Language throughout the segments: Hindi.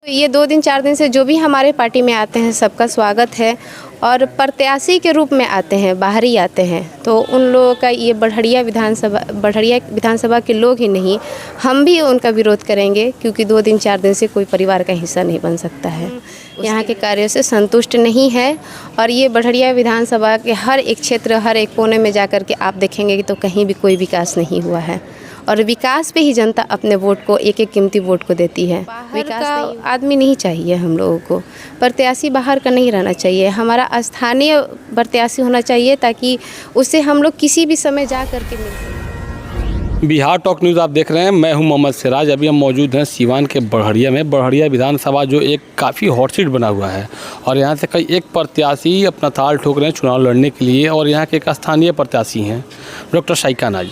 ये 2 दिन 4 दिन से जो भी हमारे पार्टी में आते हैं सबका स्वागत है और प्रत्याशी के रूप में आते हैं, बाहरी आते हैं। तो उन लोगों का ये बढ़िया विधानसभा के लोग ही नहीं, हम भी उनका विरोध करेंगे क्योंकि 2 दिन 4 दिन से कोई परिवार का हिस्सा नहीं बन सकता है। यहाँ के कार्यों से संतुष्ट नहीं है और ये बढ़िया विधानसभा के हर एक क्षेत्र, हर एक कोने में जाकर के आप देखेंगे कि तो कहीं भी कोई विकास नहीं हुआ है और विकास पे ही जनता अपने वोट को, एक एक कीमती वोट को देती है। विकास का आदमी नहीं चाहिए हम लोगों को, प्रत्याशी बाहर का नहीं रहना चाहिए, हमारा स्थानीय प्रत्याशी होना चाहिए ताकि उससे हम लोग किसी भी समय जा करके मिल सकें। बिहार टॉक न्यूज़ आप देख रहे हैं, मैं हूं मोहम्मद सिराज। अभी हम मौजूद हैं सीवान के बड़हरिया में। बड़हरिया विधानसभा जो एक काफ़ी हॉट सीट बना हुआ है और यहाँ से कई एक प्रत्याशी अपना ताल ठोक रहे हैं चुनाव लड़ने के लिए और यहाँ के एक स्थानीय प्रत्याशी हैं डॉक्टर शाइका नाज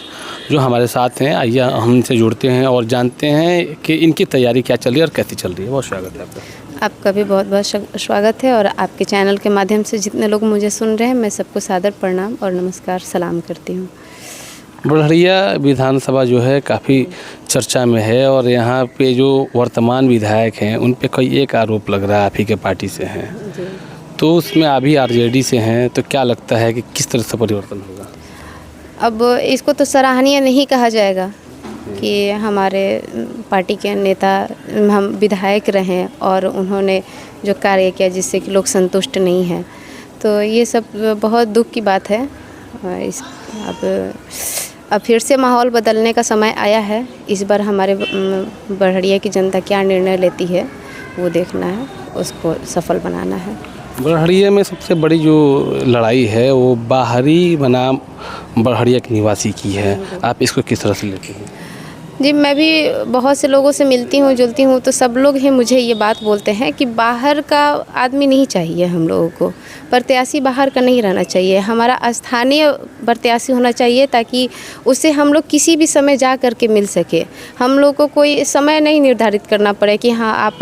जो हमारे साथ हैं। आइए हम इनसे जुड़ते हैं और जानते हैं कि इनकी तैयारी क्या चल रही है और कैसी चल रही है। बहुत स्वागत है आपका। आपका भी बहुत बहुत स्वागत है और आपके चैनल के माध्यम से जितने लोग मुझे सुन रहे हैं मैं सबको सादर प्रणाम और नमस्कार सलाम करती हूँ। बड़हरिया विधानसभा जो है काफ़ी चर्चा में है और यहाँ पे जो वर्तमान विधायक हैं उन पे कई एक आरोप लग रहा है आप ही के पार्टी से हैं, तो उसमें अभी आरजेडी से हैं, तो क्या लगता है कि किस तरह से परिवर्तन होगा? अब इसको तो सराहनीय नहीं कहा जाएगा कि हमारे पार्टी के नेता हम विधायक रहें और उन्होंने जो कार्य किया जिससे कि लोग संतुष्ट नहीं हैं, तो ये सब बहुत दुख की बात है। अब फिर से माहौल बदलने का समय आया है। इस बार हमारे बड़हरिया की जनता क्या निर्णय लेती है वो देखना है, उसको सफल बनाना है। बड़हरिया में सबसे बड़ी जो लड़ाई है वो बाहरी बनाम बड़हरिया के निवासी की है, आप इसको किस तरह से लेते हैं? जी, मैं भी बहुत से लोगों से मिलती हूँ, जुलती हूँ, तो सब लोग ही मुझे ये बात बोलते हैं कि बाहर का आदमी नहीं चाहिए हम लोगों को, प्रत्याशी बाहर का नहीं रहना चाहिए, हमारा स्थानीय प्रत्याशी होना चाहिए ताकि उससे हम लोग किसी भी समय जा कर के मिल सके। हम लोग को कोई समय नहीं निर्धारित करना पड़े कि हाँ आप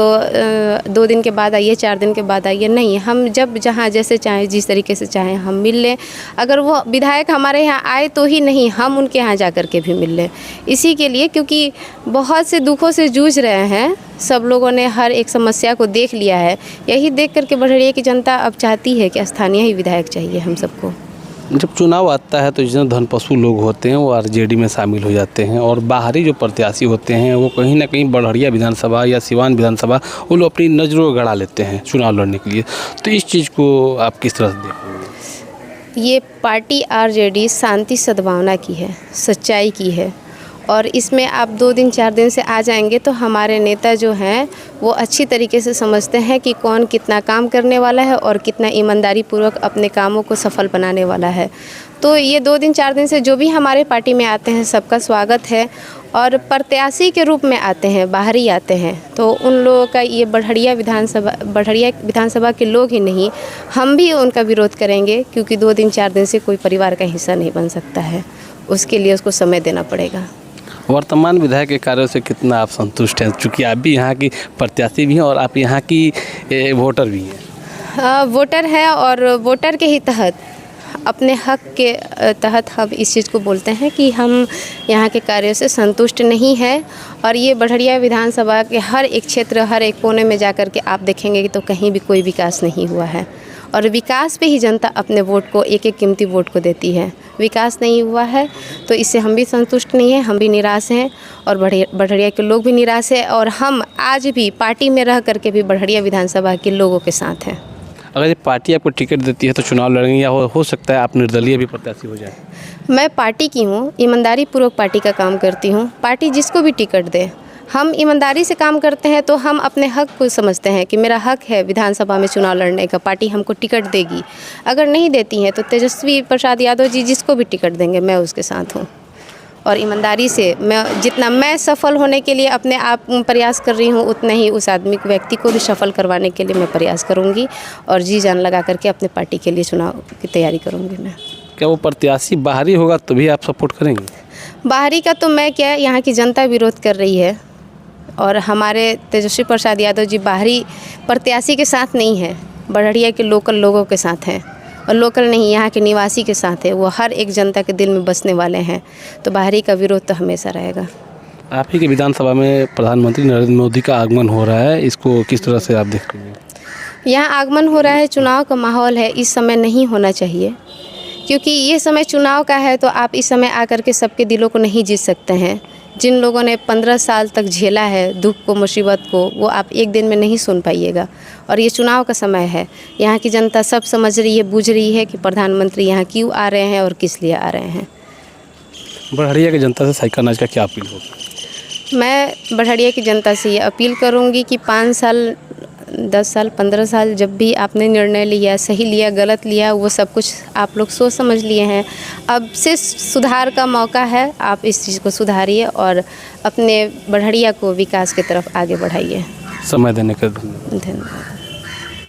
2 दिन के बाद आइए, 4 दिन के बाद आइए, नहीं, हम जब जहाँ जैसे चाहें, जिस तरीके से चाहें हम मिल लें। अगर वो विधायक हमारे यहाँ आए तो ही नहीं, हम उनके यहाँ जा कर के भी मिल लें। इसी के लिए क्योंकि बहुत से दुखों से जूझ रहे हैं, सब लोगों ने हर एक समस्या को देख लिया है। यही देख करके बड़हरिया की जनता अब चाहती है कि स्थानीय ही विधायक चाहिए हम सबको। जब चुनाव आता है तो जितने धनपशु लोग होते हैं वो आरजेडी में शामिल हो जाते हैं और बाहरी जो प्रत्याशी होते हैं वो कहीं ना कहीं बड़हरिया विधानसभा या सिवान विधानसभा वो लोग अपनी नज़रों गड़ा लेते हैं चुनाव लड़ने के लिए, तो इस चीज़ को आप किस तरह से देखेंगे? ये पार्टी आरजेडी शांति सद्भावना की है, सच्चाई की है और इसमें आप 2 दिन 4 दिन से आ जाएंगे तो हमारे नेता जो हैं वो अच्छी तरीके से समझते हैं कि कौन कितना काम करने वाला है और कितना ईमानदारी पूर्वक अपने कामों को सफल बनाने वाला है। तो ये 2 दिन 4 दिन से जो भी हमारे पार्टी में आते हैं सबका स्वागत है और प्रत्याशी के रूप में आते हैं, बाहरी आते हैं। तो उन लोगों का ये बढ़िया विधानसभा के लोग ही नहीं, हम भी उनका विरोध करेंगे क्योंकि 2 दिन 4 दिन से कोई परिवार का हिस्सा नहीं बन सकता है, उसके लिए उसको समय देना पड़ेगा। वर्तमान विधायक के कार्यों से कितना आप संतुष्ट हैं, चूँकि आप भी यहाँ की प्रत्याशी भी हैं और आप यहाँ की वोटर भी हैं? वोटर है और वोटर के ही तहत, अपने हक के तहत हम इस चीज़ को बोलते हैं कि हम यहाँ के कार्यों से संतुष्ट नहीं है और ये बढ़िया विधानसभा के हर एक क्षेत्र, हर एक कोने में जा कर के आप देखेंगे कि तो कहीं भी कोई विकास नहीं हुआ है और विकास पे ही जनता अपने वोट को, एक एक कीमती वोट को देती है। विकास नहीं हुआ है तो इससे हम भी संतुष्ट नहीं हैं, हम भी निराश हैं और बढ़िया के लोग भी निराश हैं और हम आज भी पार्टी में रह करके भी बढ़िया विधानसभा के लोगों के साथ हैं। अगर ये पार्टी आपको टिकट देती है तो चुनाव लड़ेंगे या हो सकता है आप निर्दलीय भी प्रत्याशी हो जाए? मैं पार्टी की हूँ, ईमानदारी पूर्वक पार्टी का काम करती हूँ। पार्टी जिसको भी टिकट दे, हम ईमानदारी से काम करते हैं तो हम अपने हक को समझते हैं कि मेरा हक है विधानसभा में चुनाव लड़ने का, पार्टी हमको टिकट देगी। अगर नहीं देती है तो तेजस्वी प्रसाद यादव जी जिसको भी टिकट देंगे मैं उसके साथ हूँ और ईमानदारी से जितना मैं सफल होने के लिए अपने आप प्रयास कर रही हूँ उतना ही उस आदमी को, व्यक्ति को भी सफल करवाने के लिए मैं प्रयास करूँगी और जी जान लगा करके अपने पार्टी के लिए चुनाव की तैयारी करूँगी मैं। क्या वो प्रत्याशी बाहरी होगा तो भी आप सपोर्ट करेंगे? बाहरी का तो मैं क्या, यहाँ की जनता विरोध कर रही है और हमारे तेजस्वी प्रसाद यादव जी बाहरी प्रत्याशी के साथ नहीं है, बढ़िया के लोकल लोगों के साथ हैं और लोकल नहीं, यहाँ के निवासी के साथ है। वो हर एक जनता के दिल में बसने वाले हैं, तो बाहरी का विरोध तो हमेशा रहेगा। आप ही के विधानसभा में प्रधानमंत्री नरेंद्र मोदी का आगमन हो रहा है, इसको किस तरह से आप देखते हैं? यहाँ आगमन हो रहा है, चुनाव का माहौल है, इस समय नहीं होना चाहिए, क्योंकि ये समय चुनाव का है। तो आप इस समय आकर के सबके दिलों को नहीं जीत सकते हैं। जिन लोगों ने 15 साल तक झेला है दुख को, मुसीबत को, वो आप एक दिन में नहीं सुन पाइएगा। और ये चुनाव का समय है, यहाँ की जनता सब समझ रही है, बूझ रही है कि प्रधानमंत्री यहाँ क्यों आ रहे हैं और किस लिए आ रहे हैं। बढ़िया की जनता से साइकिल नाच का क्या अपील होगी? मैं बढ़िया की जनता से ये अपील करूँगी कि 5 साल, 10 साल, 15 साल जब भी आपने निर्णय लिया, सही लिया, गलत लिया, वो सब कुछ आप लोग सोच समझ लिए हैं। अब से सुधार का मौका है, आप इस चीज़ को सुधारिए और अपने बढ़िया को विकास की तरफ आगे बढ़ाइए। समय देने का धन्यवाद।